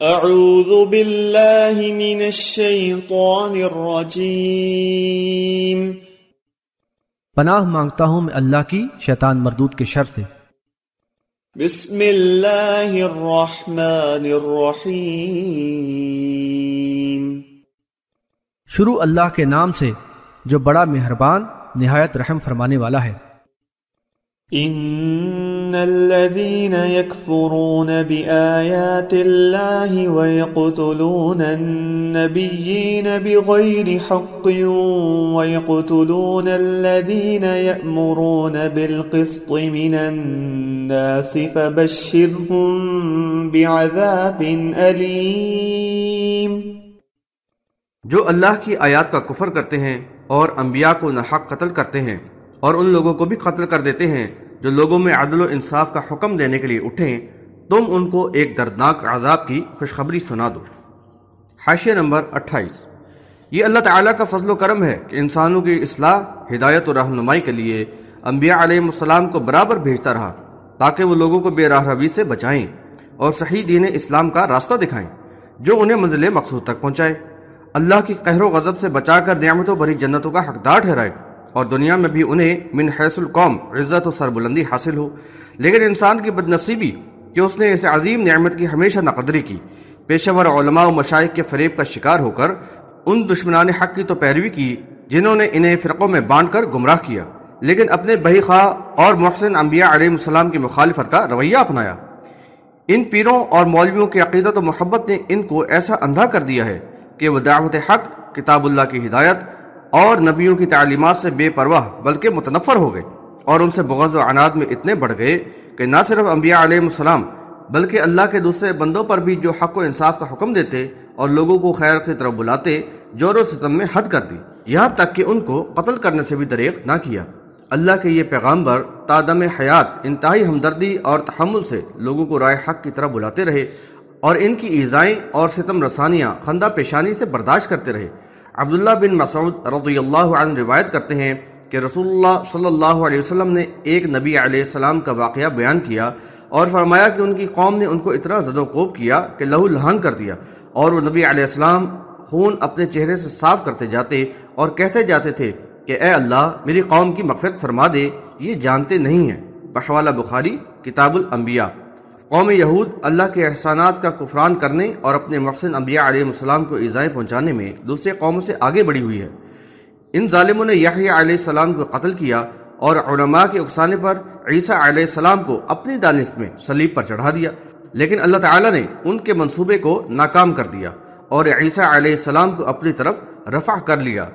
اعوذ باللہ من الشیطان الرجیم۔ پناہ مانگتا ہوں میں اللہ کی شیطان مردود کے شر سے۔ بسم اللہ الرحمن الرحیم۔ شروع اللہ کے نام سے جو بڑا مہربان نہایت رحم فرمانے والا ہے۔ ان الذين يكفرون بآيات الله ويقتلون النبيين بغير حق ويقتلون الذين يأمرون بالقسط من الناس فبشرهم بعذاب أليم۔ جو اللہ کی آیات کا کفر کرتے ہیں اور انبیاء کو ناحق قتل کرتے ہیں اور ان لوگوں کو بھی قتل کر دیتے ہیں جو لوگوں میں عدل و انصاف کا حکم دینے کے لیے اٹھیں، تم ان کو ایک دردناک عذاب کی خوشخبری سنا دو۔ حاشیہ نمبر 28۔ یہ اللہ تعالیٰ کا فضل و کرم ہے کہ انسانوں کی اصلاح، ہدایت و رہنمائی کے لیے انبیاء علیہ السلام کو برابر بھیجتا رہا تاکہ وہ لوگوں کو بے راہ روی سے بچائیں اور صحیح دین اسلام کا راستہ دکھائیں جو انہیں منزل مقصود تک پہنچائے، اللہ کی قہر و غضب سے بچا کر نعمتوں بھری جنتوں کا حقدار ٹھہرائے اور دنیا میں بھی انہیں من حیث القوم عزت و سربلندی حاصل ہو۔ لیکن انسان کی بدنصیبی کہ اس نے اس عظیم نعمت کی ہمیشہ ناقدری کی، پیشور علماء و مشائخ کے فریب کا شکار ہو کر ان دشمنان حق کی تو پیروی کی جنہوں نے انہیں فرقوں میں بانٹ کر گمراہ کیا، لیکن اپنے بہی خواہ اور محسن انبیاء علیہ السلام کی مخالفت کا رویہ اپنایا۔ ان پیروں اور مولویوں کی عقیدت و محبت نے ان کو ایسا اندھا کر دیا ہے کہ وہ دعوت حق، کتاب اللہ کی ہدایت اور نبیوں کی تعلیمات سے بے پرواہ بلکہ متنفر ہو گئے اور ان سے بغض و عناد میں اتنے بڑھ گئے کہ نہ صرف انبیاء علیہ السلام بلکہ اللہ کے دوسرے بندوں پر بھی جو حق و انصاف کا حکم دیتے اور لوگوں کو خیر کی طرف بلاتے، جور و ستم میں حد کر دی، یہاں تک کہ ان کو قتل کرنے سے بھی دریغ نہ کیا۔ اللہ کے یہ پیغامبر تا دم حیات انتہائی ہمدردی اور تحمل سے لوگوں کو رائے حق کی طرف بلاتے رہے اور ان کی ایذائیں اور ستم رسانیاں خندہ پیشانی سے برداشت کرتے رہے۔ عبداللہ بن مسعود رضی اللہ عنہ روایت کرتے ہیں کہ رسول اللہ صلی اللہ علیہ وسلم نے ایک نبی علیہ السلام کا واقعہ بیان کیا اور فرمایا کہ ان کی قوم نے ان کو اتنا زد و کوب کیا کہ لہو لہان کر دیا، اور وہ نبی علیہ السلام خون اپنے چہرے سے صاف کرتے جاتے اور کہتے جاتے تھے کہ اے اللہ میری قوم کی مغفرت فرما دے، یہ جانتے نہیں ہیں۔ بحوالہ بخاری کتاب الانبیاء۔ قوم یہود اللہ کے احسانات کا کفران کرنے اور اپنے محسن انبیاء علیہ السلام کو ایذائیں پہنچانے میں دوسرے قوموں سے آگے بڑھی ہوئی ہے۔ ان ظالموں نے یحییٰ علیہ السلام کو قتل کیا اور علماء کے اکسانے پر عیسیٰ علیہ السلام کو اپنی دانست میں صلیب پر چڑھا دیا، لیکن اللہ تعالیٰ نے ان کے منصوبے کو ناکام کر دیا اور عیسیٰ علیہ السلام کو اپنی طرف رفع کر لیا۔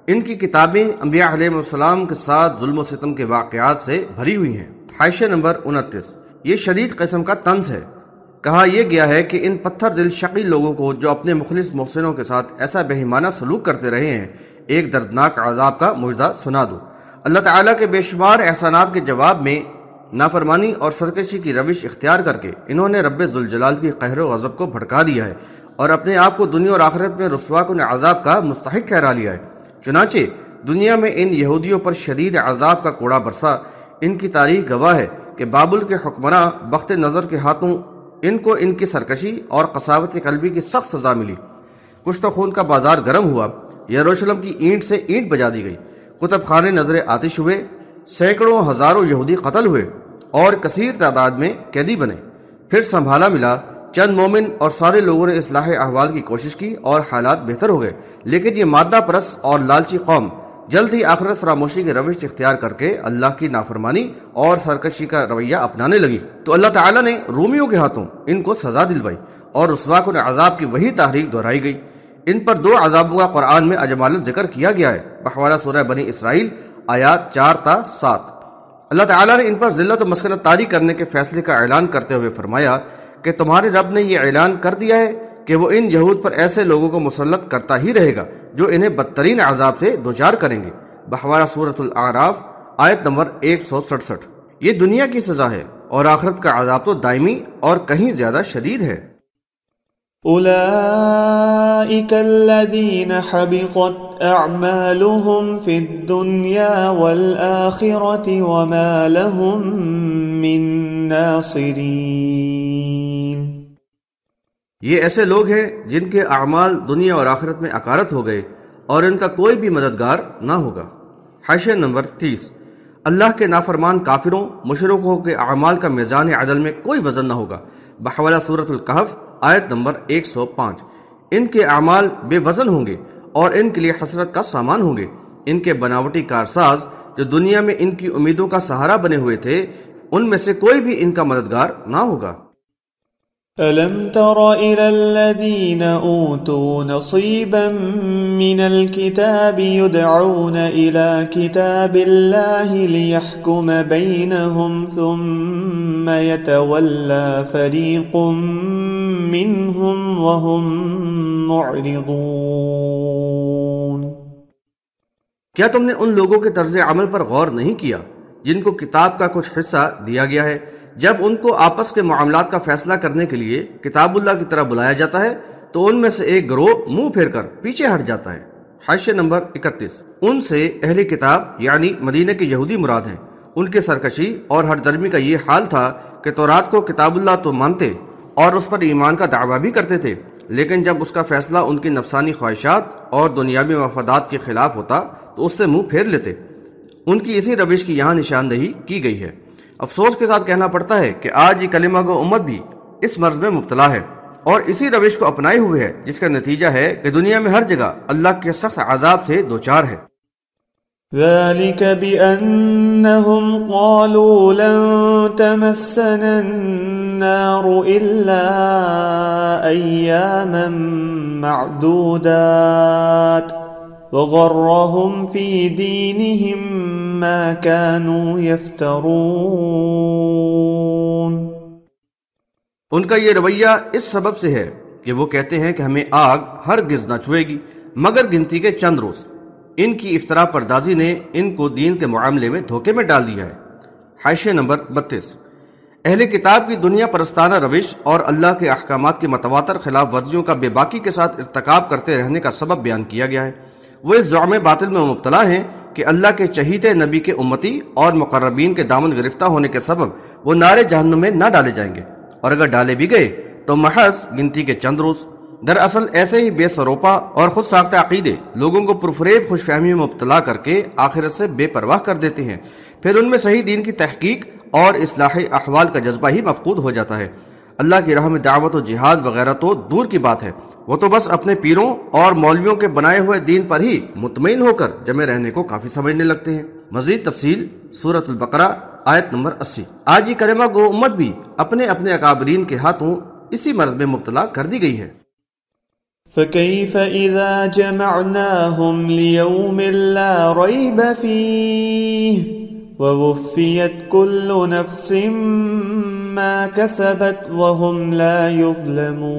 ان کی کتابیں انبیاء علیہ السلام کے ساتھ ظلم و ستم کے واقعات سے بھری ہوئی ہیں۔ حاشیہ نمبر 29۔ یہ شدید قسم کا طنز ہے۔ کہا یہ گیا ہے کہ ان پتھر دل شقی لوگوں کو جو اپنے مخلص محسنوں کے ساتھ ایسا بے ایمانہ سلوک کرتے رہے ہیں، ایک دردناک عذاب کا مژدہ سنا دو۔ اللہ تعالیٰ کے بے شمار احسانات کے جواب میں نافرمانی اور سرکشی کی روش اختیار کر کے انہوں نے رب ذوالجلال کی قہر و غضب کو بھڑکا دیا ہے اور اپنے آپ کو دنیا اور آخرت میں رسوا کن عذاب کا مستحق ٹھہرا لیا ہے۔ چنانچہ دنیا میں ان یہودیوں پر شدید عذاب کا کوڑا برسا۔ ان کی تاریخ گواہ ہے کہ بابل کے حکمراں بخت نظر کے ہاتھوں ان کو ان کی سرکشی اور قساوت قلبی کی سخت سزا ملی۔ کشت خون کا بازار گرم ہوا، یروشلم کی اینٹ سے اینٹ بجا دی گئی، کتب خانے نظر آتش ہوئے، سینکڑوں ہزاروں یہودی قتل ہوئے اور کثیر تعداد میں قیدی بنے۔ پھر سنبھالا ملا، چند مومن اور سارے لوگوں نے اصلاح احوال کی کوشش کی اور حالات بہتر ہو گئے، لیکن یہ مادہ پرست اور لالچی قوم جلد ہی آخرت فراموشی کی روش اختیار کر کے اللہ کی نافرمانی اور سرکشی کا رویہ اپنانے لگی، تو اللہ تعالیٰ نے رومیوں کے ہاتھوں ان کو سزا دلوائی اور رسوا کن عذاب کی وہی تحریک دہرائی گئی۔ ان پر دو عذابوں کا قرآن میں اجمالاً ذکر کیا گیا ہے، بحوالہ سورہ بنی اسرائیل آیات 4 تا 7۔ اللہ تعالیٰ نے ان پر ذلت و مسکنت طاری کرنے کے فیصلے کا اعلان کرتے ہوئے فرمایا کہ تمہارے رب نے یہ اعلان کر دیا ہے کہ وہ ان یہود پر ایسے لوگوں کو مسلط کرتا ہی رہے گا جو انہیں بدترین عذاب سے دوچار کریں گے۔ بحوالہ سورۃ الاعراف آیت نمبر 167۔ یہ دنیا کی سزا ہے اور آخرت کا عذاب تو دائمی اور کہیں زیادہ شدید ہے۔ اولئک الذین حبطت اعمالهم فی الدنیا والآخرۃ وما لهم من ناصرین۔ یہ ایسے لوگ ہیں جن کے اعمال دنیا اور آخرت میں اکارت ہو گئے اور ان کا کوئی بھی مددگار نہ ہوگا۔ حاشیہ نمبر 30۔ اللہ کے نافرمان کافروں مشرکوں کے اعمال کا میزان عدل میں کوئی وزن نہ ہوگا، بحوالہ سورۃ الکہف آیت نمبر 105۔ ان کے اعمال بے وزن ہوں گے اور ان کے لیے حسرت کا سامان ہوں گے۔ ان کے بناوٹی کارساز جو دنیا میں ان کی امیدوں کا سہارا بنے ہوئے تھے، ان میں سے کوئی بھی ان کا مددگار نہ ہوگا۔ أَلَمْ تَرَ إِلَى الَّذِينَ أُوتُوا نَصِيبًا مِّنَ الْكِتَابِ يُدْعَوْنَ إِلَى كِتَابِ اللَّهِ لِيَحْكُمَ بَيْنَهُمْ ثُمَّ يَتَوَلَّى فَرِيقٌ مِّنْهُمْ وَهُمْ مُعْرِضُونَ۔ کیا تم نے ان لوگوں کے طرز عمل پر غور نہیں کیا جن کو کتاب کا کچھ حصہ دیا گیا ہے؟ جب ان کو آپس کے معاملات کا فیصلہ کرنے کے لیے کتاب اللہ کی طرف بلایا جاتا ہے تو ان میں سے ایک گروہ منہ پھیر کر پیچھے ہٹ جاتا ہے۔ حاشیہ نمبر 31۔ ان سے اہل کتاب یعنی مدینہ کے یہودی مراد ہیں۔ ان کے سرکشی اور ہر درمی کا یہ حال تھا کہ تورات کو کتاب اللہ تو مانتے اور اس پر ایمان کا دعویٰ بھی کرتے تھے، لیکن جب اس کا فیصلہ ان کی نفسانی خواہشات اور دنیاوی مفادات کے خلاف ہوتا تو اس سے منہ پھیر لیتے۔ ان کی اسی روش کی یہاں نشاندہی کی گئی ہے۔ افسوس کے ساتھ کہنا پڑتا ہے کہ آج یہ کلمہ گو امت بھی اس مرض میں مبتلا ہے اور اسی روش کو اپنائے ہوئے ہے، جس کا نتیجہ ہے کہ دنیا میں ہر جگہ اللہ کے سخت عذاب سے دوچار ہے۔ ذلك بأنهم قالوا لن تمسنا النار إلا أياما معدودات وغرهم في دينهم ما كانوا يفترون۔ ان کا یہ رویہ اس سبب سے ہے کہ وہ کہتے ہیں کہ ہمیں آگ ہرگز نہ چھوئے گی مگر گنتی کے چند روز۔ ان کی افطرا پردازی نے ان کو دین کے معاملے میں دھوکے میں ڈال دیا ہے۔ حاشیہ نمبر 32۔ اہل کتاب کی دنیا پرستانہ روش اور اللہ کے احکامات کی متواتر خلاف ورزیوں کا بے باکی کے ساتھ ارتکاب کرتے رہنے کا سبب بیان کیا گیا ہے۔ وہ اس زعم باطل میں مبتلا ہیں کہ اللہ کے چہیتے نبی کے امتی اور مقربین کے دامن گرفتہ ہونے کے سبب وہ نارے جہنم میں نہ ڈالے جائیں گے، اور اگر ڈالے بھی گئے تو محض گنتی کے چند روز۔ دراصل ایسے ہی بے سروپا اور خود ساختہ عقیدے لوگوں کو پرفریب خوش فہمی میں مبتلا کر کے آخرت سے بے پرواہ کر دیتے ہیں، پھر ان میں صحیح دین کی تحقیق اور اصلاح احوال کا جذبہ ہی مفقود ہو جاتا ہے۔ اللہ کی راہ میں دعوت و جہاد وغیرہ تو دور کی بات ہے، وہ تو بس اپنے پیروں اور مولویوں کے بنائے ہوئے دین پر ہی مطمئن ہو کر جمے رہنے کو کافی سمجھنے لگتے ہیں۔ مزید تفصیل سورۃ البقرہ آیت نمبر 80۔ آج یہ کلمہ گو امت بھی اپنے اپنے اکابرین کے ہاتھوں اسی مرض میں مبتلا کر دی گئی ہے۔ فكيف إذا جمعناهم ليوم لا ريب فيه ووفيت كل نفس ما كسبت وهم لا يظلمون۔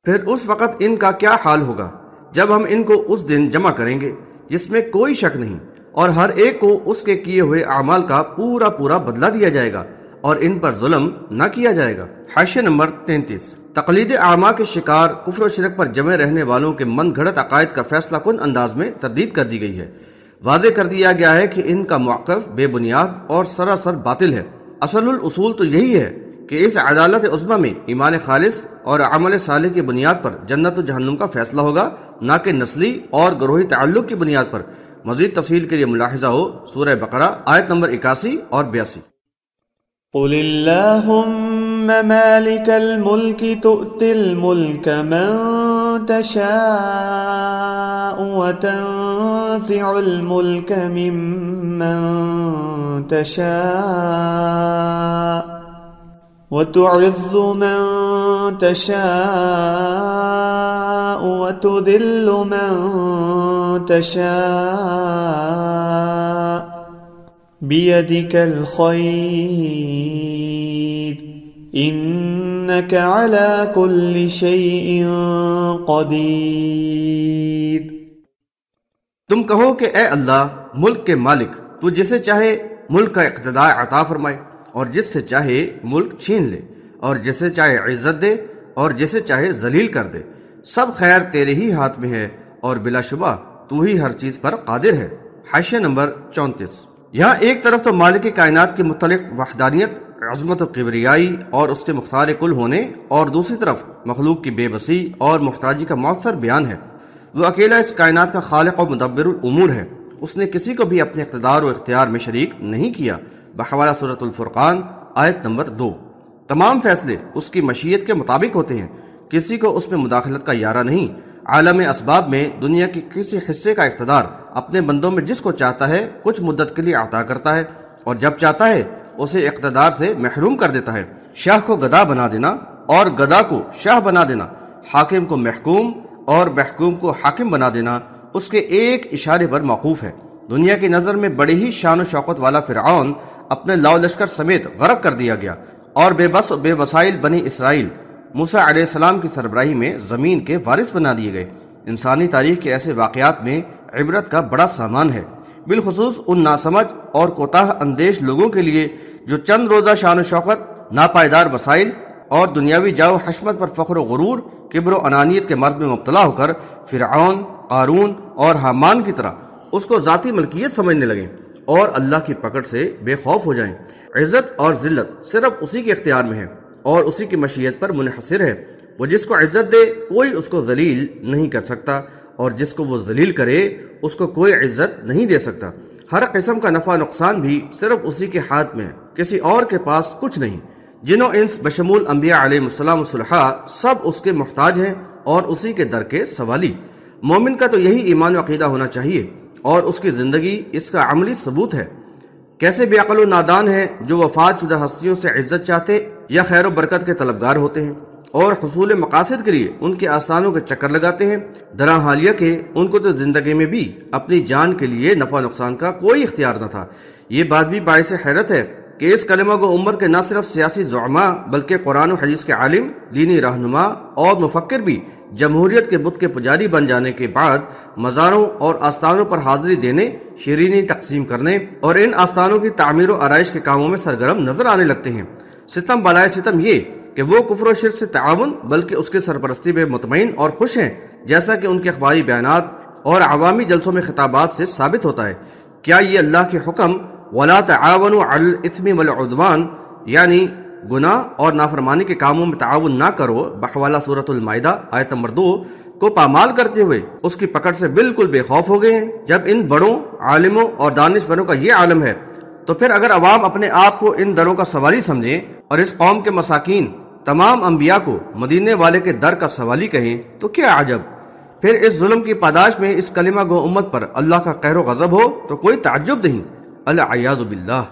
پھر اس وقت ان کا کیا حال ہوگا جب ہم ان کو اس دن جمع کریں گے جس میں کوئی شک نہیں، اور ہر ایک کو اس کے کیے ہوئے اعمال کا پورا پورا بدلہ دیا جائے گا اور ان پر ظلم نہ کیا جائے گا۔ حاشیہ نمبر 33۔ تقلید اعماء کے شکار کفر و شرک پر جمے رہنے والوں کے من گھڑت عقائد کا فیصلہ کن انداز میں تردید کر دی گئی ہے۔ واضح کر دیا گیا ہے کہ ان کا موقف بے بنیاد اور سراسر باطل ہے۔ اصل الاصول تو یہی ہے کہ اس عدالت عظمی میں ایمان خالص اور عمل صالح کی بنیاد پر جنت و جہنم کا فیصلہ ہوگا، نہ کہ نسلی اور گروہی تعلق کی بنیاد پر۔ مزید تفصیل کے لیے ملاحظہ ہو سورہ بقرہ آیت نمبر 81 اور 82۔ قل اللهم مالك الملك تؤتي الملك من تشاء وتنزع الملك ممن تشاء وتعز من تشاء وتذل من تشاء بيدك الخير إنك على كل شيء قدير۔ تم کہو کہ اے اللہ ملک کے مالک، تو جسے چاہے ملک کا اقتدار عطا فرمائے اور جس سے چاہے ملک چھین لے، اور جسے چاہے عزت دے اور جسے چاہے ذلیل کر دے۔ سب خیر تیرے ہی ہاتھ میں ہے اور بلا شبہ تو ہی ہر چیز پر قادر ہے۔ حاشیہ نمبر 34۔ یہاں ایک طرف تو مالک کائنات کی متعلق وحدانیت، عظمت و کبریائی اور اس کے مختار کل ہونے، اور دوسری طرف مخلوق کی بے بسی اور محتاجی کا مؤثر بیان ہے۔ وہ اکیلا اس کائنات کا خالق و مدبر الامور ہے، اس نے کسی کو بھی اپنے اقتدار و اختیار میں شریک نہیں کیا، بحوالہ سورۃ الفرقان آیت نمبر 2۔ تمام فیصلے اس کی مشیت کے مطابق ہوتے ہیں، کسی کو اس میں مداخلت کا یارہ نہیں۔ عالم اسباب میں دنیا کی کسی حصے کا اقتدار اپنے بندوں میں جس کو چاہتا ہے کچھ مدت کے لیے عطا کرتا ہے، اور جب چاہتا ہے اسے اقتدار سے محروم کر دیتا ہے۔ شاہ کو گدا بنا دینا اور گدا کو شاہ بنا دینا، حاکم کو محکوم اور محکوم کو حاکم بنا دینا اس کے ایک اشارے پر موقوف ہے۔ دنیا کی نظر میں بڑی ہی شان و شوکت والا فرعون اپنے لاؤ لشکر سمیت غرق کر دیا گیا، اور بے بس و بے وسائل بنی اسرائیل موسیٰ علیہ السلام کی سربراہی میں زمین کے وارث بنا دیے گئے۔ انسانی تاریخ کے ایسے واقعات میں عبرت کا بڑا سامان ہے، بالخصوص ان ناسمجھ اور کوتاہ اندیش لوگوں کے لیے جو چند روزہ شان و شوکت، ناپائیدار وسائل اور دنیاوی جاؤ حشمت پر فخر و غرور، کبر و انانیت کے مرض میں مبتلا ہو کر فرعون، قارون اور حامان کی طرح اس کو ذاتی ملکیت سمجھنے لگیں اور اللہ کی پکڑ سے بے خوف ہو جائیں۔ عزت اور ذلت صرف اسی کے اختیار میں ہے اور اسی کی مشیت پر منحصر ہے۔ وہ جس کو عزت دے کوئی اس کو ذلیل نہیں کر سکتا، اور جس کو وہ ذلیل کرے اس کو کوئی عزت نہیں دے سکتا۔ ہر قسم کا نفع نقصان بھی صرف اسی کے ہاتھ میں ہے، کسی اور کے پاس کچھ نہیں۔ جن و انس بشمول انبیاء علیہ السلام و صلحاء سب اس کے محتاج ہیں اور اسی کے در کے سوالی۔ مومن کا تو یہی ایمان و عقیدہ ہونا چاہیے، اور اس کی زندگی اس کا عملی ثبوت ہے۔ کیسے بے عقل و نادان ہیں جو وفات شدہ ہستیوں سے عزت چاہتے یا خیر و برکت کے طلبگار ہوتے ہیں، اور حصول مقاصد کے لیے ان کے آستانوں کے چکر لگاتے ہیں۔ درا حالیہ کہ ان کو تو زندگی میں بھی اپنی جان کے لیے نفع نقصان کا کوئی اختیار نہ تھا۔ یہ بات بھی باعث حیرت ہے کہ اس کلمہ کو امت کے نہ صرف سیاسی زعماء بلکہ قرآن و حدیث کے عالم، دینی رہنما اور مفکر بھی جمہوریت کے بت کے پجاری بن جانے کے بعد مزاروں اور آستانوں پر حاضری دینے، شیرینی تقسیم کرنے اور ان آستانوں کی تعمیر و آرائش کے کاموں میں سرگرم نظر آنے لگتے ہیں۔ ستم بالائے ستم یہ کہ وہ کفر و شرک سے تعاون بلکہ اس کے سرپرستی پہ مطمئن اور خوش ہیں، جیسا کہ ان کے اخباری بیانات اور عوامی جلسوں میں خطابات سے ثابت ہوتا ہے۔ کیا یہ اللہ کے حکم وَلَا تَعَاوَنُوا عَلَى الْإِثْمِ وَالْعُدْوَانِ یعنی گناہ اور نافرمانی کے کاموں میں تعاون نہ کرو، بحوالہ سورۃ المائدہ آیت نمبر 2 کو پامال کرتے ہوئے اس کی پکڑ سے بالکل بے خوف ہو گئے ہیں؟ جب ان بڑوں عالموں اور دانشوروں کا یہ عالم ہے تو پھر اگر عوام اپنے آپ کو ان دروں کا سوالی سمجھیں اور اس قوم کے مساکین تمام انبیاء کو مدینے والے کے در کا سوالی کہیں تو کیا عجب۔ پھر اس ظلم کی پاداش میں اس کلمہ گو امت پر اللہ کا قہر و غضب ہو تو کوئی تعجب نہیں۔ العیاذ باللہ۔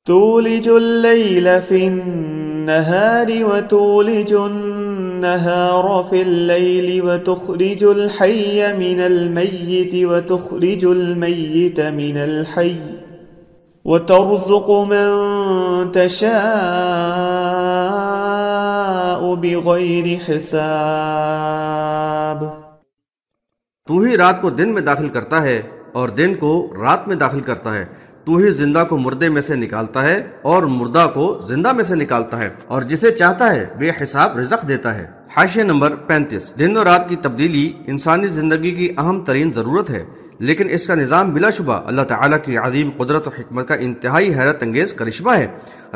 تولج الليل في النهار وتولج النهار في الليل وتخرج الحي من الميت وتخرج الميت من الحي وترزق من تشاء بغير حساب۔ تو ہی رات کو دن میں داخل کرتا ہے اور دن کو رات میں داخل کرتا ہے، تو ہی زندہ کو مردے میں سے نکالتا ہے اور مردہ کو زندہ میں سے نکالتا ہے، اور جسے چاہتا ہے بے حساب رزق دیتا ہے۔ حاشیہ نمبر 35۔ دن و رات کی تبدیلی انسانی زندگی کی اہم ترین ضرورت ہے، لیکن اس کا نظام بلا شبہ اللہ تعالیٰ کی عظیم قدرت و حکمت کا انتہائی حیرت انگیز کرشمہ ہے۔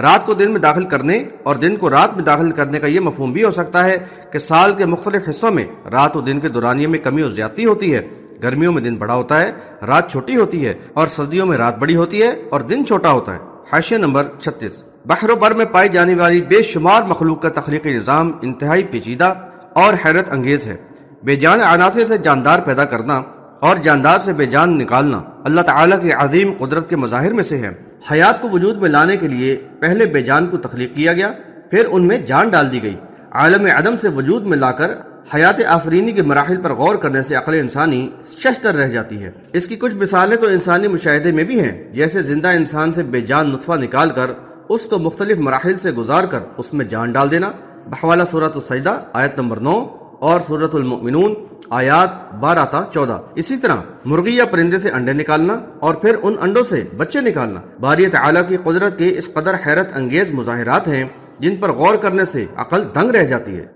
رات کو دن میں داخل کرنے اور دن کو رات میں داخل کرنے کا یہ مفہوم بھی ہو سکتا ہے کہ سال کے مختلف حصوں میں رات و دن کے دورانیے میں کمی و زیادتی ہوتی ہے۔ گرمیوں میں دن بڑا ہوتا ہے، رات چھوٹی ہوتی ہے، اور سردیوں میں رات بڑی ہوتی ہے اور دن چھوٹا ہوتا ہے۔ حاشیہ نمبر 36۔ بحر و بر میں پائی جانے والی بے شمار مخلوق کا تخلیقی نظام انتہائی پیچیدہ اور حیرت انگیز ہے۔ بے جان عناصر سے جاندار پیدا کرنا اور جاندار سے بے جان نکالنا اللہ تعالیٰ کی عظیم قدرت کے مظاہر میں سے ہے۔ حیات کو وجود میں لانے کے لیے پہلے بے جان کو تخلیق کیا گیا، پھر ان میں جان ڈال دی گئی۔ عالم عدم سے وجود میں لا کر حیات آفرینی کے مراحل پر غور کرنے سے عقل انسانی ششدر رہ جاتی ہے۔ اس کی کچھ مثالیں تو انسانی مشاہدے میں بھی ہیں، جیسے زندہ انسان سے بے جان نطفہ نکال کر اس کو مختلف مراحل سے گزار کر اس میں جان ڈال دینا، بحوالہ سورۃ السجدہ آیت نمبر 9 اور سورۃ المؤمنون آیات 12 تا 14۔ اسی طرح مرغی یا پرندے سے انڈے نکالنا اور پھر ان انڈوں سے بچے نکالنا باری تعالیٰ کی قدرت کے اس قدر حیرت انگیز مظاہرات ہیں جن پر غور کرنے سے عقل دنگ رہ جاتی ہے۔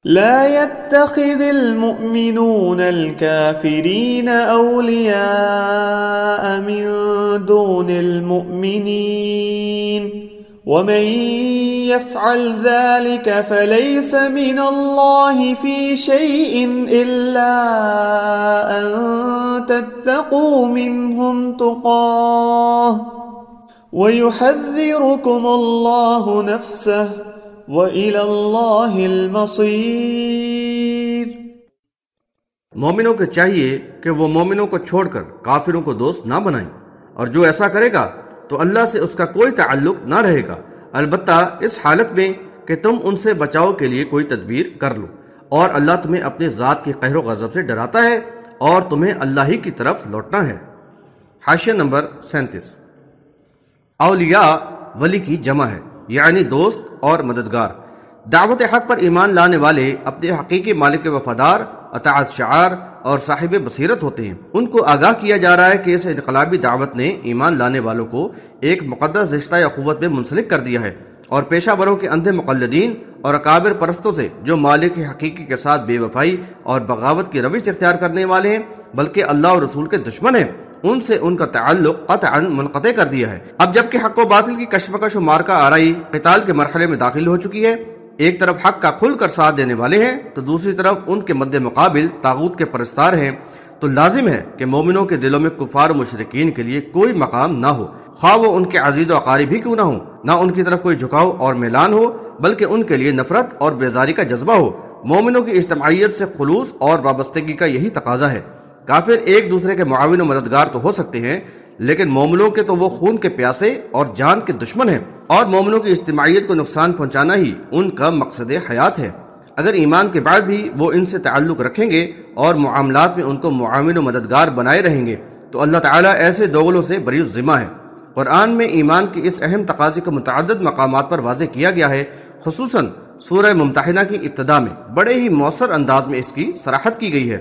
لا يتخذ المؤمنون الكافرين أولياء من دون المؤمنين ومن يفعل ذلك فليس من الله في شيء إلا أن تتقوا منهم تقاه ويحذركم الله نفسه وإلى الله المصير۔ مومنوں کو چاہیے کہ وہ مومنوں کو چھوڑ کر کافروں کو دوست نہ بنائیں، اور جو ایسا کرے گا تو اللہ سے اس کا کوئی تعلق نہ رہے گا، البتہ اس حالت میں کہ تم ان سے بچاؤ کے لیے کوئی تدبیر کر لو، اور اللہ تمہیں اپنے ذات کی قہر و غضب سے ڈراتا ہے اور تمہیں اللہ ہی کی طرف لوٹنا ہے۔ حاشیہ نمبر 37۔ اولیاء ولی کی جمع ہے، یعنی دوست اور مددگار۔ دعوت حق پر ایمان لانے والے اپنے حقیقی مالک کے وفادار، اطاعت شعار اور صاحب بصیرت ہوتے ہیں۔ ان کو آگاہ کیا جا رہا ہے کہ اس انقلابی دعوت نے ایمان لانے والوں کو ایک مقدس رشتہ اخوت میں منسلک کر دیا ہے، اور پیشہ وروں کے اندھے مقلدین اور اکابر پرستوں سے جو مالک حقیقی کے ساتھ بے وفائی اور بغاوت کی روش اختیار کرنے والے ہیں بلکہ اللہ اور رسول کے دشمن ہیں، ان سے ان کا تعلق قطعا منقطع کر دیا ہے۔ اب جبکہ حق و باطل کی کشمکش و مارکہ آرائی قتال کے مرحلے میں داخل ہو چکی ہے، ایک طرف حق کا کھل کر ساتھ دینے والے ہیں تو دوسری طرف ان کے مد مقابل طاغوت کے پرستار ہیں، تو لازم ہے کہ مومنوں کے دلوں میں کفار و مشرکین کے لیے کوئی مقام نہ ہو، خواہ وہ ان کے عزیز و اقارب ہی کیوں نہ ہوں، نہ ان کی طرف کوئی جھکاؤ اور میلان ہو، بلکہ ان کے لیے نفرت اور بیزاری کا جذبہ ہو۔ مومنوں کی اجتماعیت سے خلوص اور وابستگی کا یہی تقاضا ہے۔ کافر ایک دوسرے کے معاون و مددگار تو ہو سکتے ہیں، لیکن مومنوں کے تو وہ خون کے پیاسے اور جان کے دشمن ہیں، اور مومنوں کی اجتماعیت کو نقصان پہنچانا ہی ان کا مقصد حیات ہے۔ اگر ایمان کے بعد بھی وہ ان سے تعلق رکھیں گے اور معاملات میں ان کو معاون و مددگار بنائے رہیں گے تو اللہ تعالیٰ ایسے دوغلوں سے بری الذمہ ہے۔ قرآن میں ایمان کی اس اہم تقاضے کو متعدد مقامات پر واضح کیا گیا ہے، خصوصاً سورہ ممتحنہ کی ابتدا میں بڑے ہی مؤثر انداز میں اس کی صراحت کی گئی ہے۔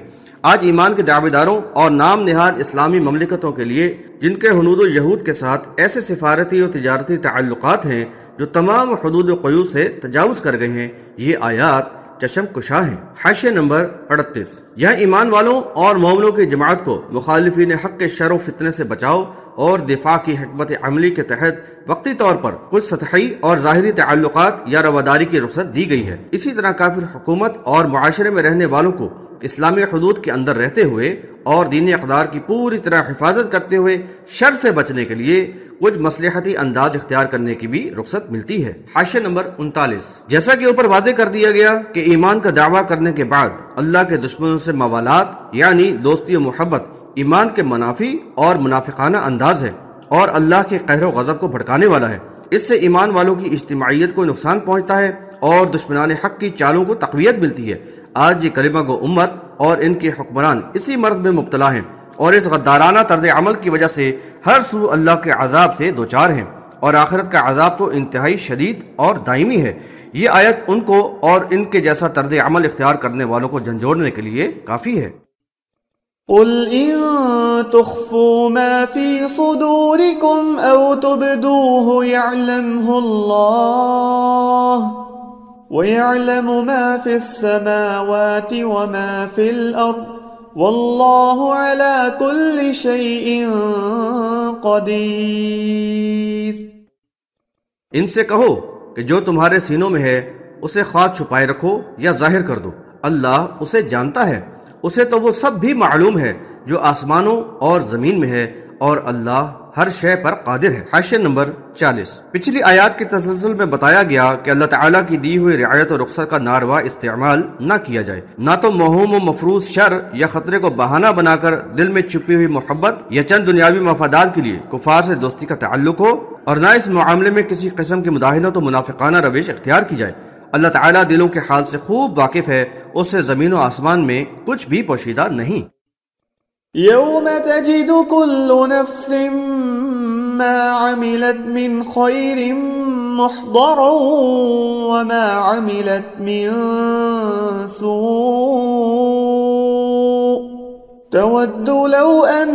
آج ایمان کے دعوے داروں اور نام نہاد اسلامی مملکتوں کے لیے جن کے حنود و یہود کے ساتھ ایسے سفارتی اور تجارتی تعلقات ہیں جو تمام حدود و قیود سے تجاوز کر گئے ہیں، یہ آیات چشم کشا ہیں۔ حاشیہ نمبر 38۔ یہاں ایمان والوں اور مومنوں کی جماعت کو مخالفین حق کے شر و فتنے سے بچاؤ اور دفاع کی حکمت عملی کے تحت وقتی طور پر کچھ سطحی اور ظاہری تعلقات یا رواداری کی رخصت دی گئی ہے۔ اسی طرح کافر حکومت اور معاشرے میں رہنے والوں کو اسلامی حدود کے اندر رہتے ہوئے اور دینی اقدار کی پوری طرح حفاظت کرتے ہوئے شر سے بچنے کے لیے کچھ مصلحتی انداز اختیار کرنے کی بھی رخصت ملتی ہے۔ حاشیہ نمبر 39۔ جیسا کہ اوپر واضح کر دیا گیا کہ ایمان کا دعویٰ کرنے کے بعد اللہ کے دشمنوں سے موالات یعنی دوستی و محبت ایمان کے منافی اور منافقانہ انداز ہے اور اللہ کے قہر و غضب کو بھڑکانے والا ہے۔ اس سے ایمان والوں کی اجتماعیت کو نقصان پہنچتا ہے اور دشمنان حق کی چالوں کو تقویت ملتی ہے۔ آج یہ کلمہ گو امت اور ان کے حکمران اسی مرض میں مبتلا ہیں اور اس غدارانہ طرز عمل کی وجہ سے ہر سو اللہ کے عذاب سے دوچار ہیں، اور آخرت کا عذاب تو انتہائی شدید اور دائمی ہے۔ یہ آیت ان کو اور ان کے جیسا طرز عمل اختیار کرنے والوں کو جھنجھوڑنے کے لیے کافی ہے۔ قل إن تخفوا ما في صدوركم أو تبدوه يعلمه الله ويعلم ما في السماوات وما في الأرض والله على كل شيء قدير۔ ان سے کہو کہ جو تمہارے سینوں میں ہے اسے خواہ چھپائے رکھو یا ظاہر کر دو، اللہ اسے جانتا ہے، اسے تو وہ سب بھی معلوم ہے جو آسمانوں اور زمین میں ہے، اور اللہ ہر شے پر قادر ہے۔ حاشیہ نمبر 40۔ پچھلی آیات کے تسلسل میں بتایا گیا کہ اللہ تعالیٰ کی دی ہوئی رعایت و رخصت کا ناروا استعمال نہ کیا جائے، نہ تو موہوم و مفروض شر یا خطرے کو بہانہ بنا کر دل میں چھپی ہوئی محبت یا چند دنیاوی مفادات کے لیے کفار سے دوستی کا تعلق ہو، اور نہ اس معاملے میں کسی قسم کی مداہنت و منافقانہ روش اختیار کی جائے۔ اللہ تعالیٰ دلوں کے حال سے خوب واقف ہے، اس سے زمین و آسمان میں کچھ بھی پوشیدہ نہیں۔ يوم تجد كل نفس ما عملت من خير محضرا وما عملت من سوء تود لو أن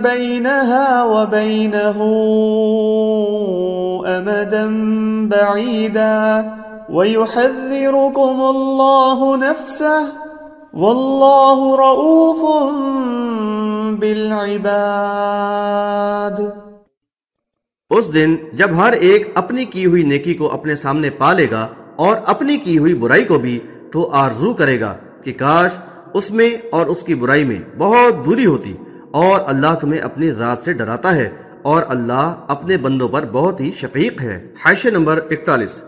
بينها وبينه أمدا بعيدا ويحذركم الله نفسه والله رؤوف بالعباد۔ اس دن جب ہر ایک اپنی کی ہوئی نیکی کو اپنے سامنے پا لے گا اور اپنی کی ہوئی برائی کو بھی، تو آرزو کرے گا کہ کاش اس میں اور اس کی برائی میں بہت دوری ہوتی، اور اللہ تمہیں اپنی ذات سے ڈراتا ہے، اور اللہ اپنے بندوں پر بہت ہی شفیق ہے۔ حاشیہ نمبر 41۔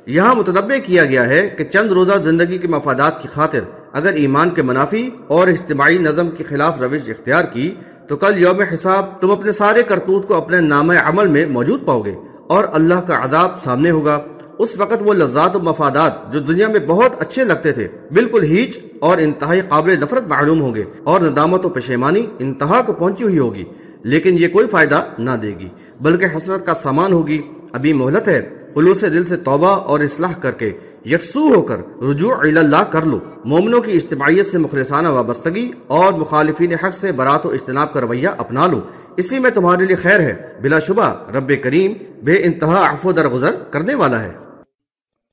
یہاں متنبع کیا گیا ہے کہ چند روزہ زندگی کے مفادات کی خاطر اگر ایمان کے منافی اور اجتماعی نظم کی خلاف روش اختیار کی تو کل یوم حساب تم اپنے سارے کرتوت کو اپنے نامہ عمل میں موجود پاؤ گے، اور اللہ کا عذاب سامنے ہوگا۔ اس وقت وہ لذات و مفادات جو دنیا میں بہت اچھے لگتے تھے بالکل ہیچ اور انتہائی قابل نفرت معلوم ہوں گے، اور ندامت و پشیمانی انتہا کو پہنچی ہوئی ہوگی، لیکن یہ کوئی فائدہ نہ دے گی بلکہ حسرت کا سامان ہوگی۔ ابھی مہلت ہے، خلوص دل سے توبہ اور اصلاح کر کے یکسو ہو کر رجوع الی اللہ کر لو۔ مومنوں کی اجتماعیت سے مخلصانہ وابستگی اور مخالفین حق سے برات و اجتناب کا رویہ اپنا لو، اسی میں تمہارے لیے خیر ہے۔ بلا شبہ رب کریم بے انتہا عفو درگزر کرنے والا ہے۔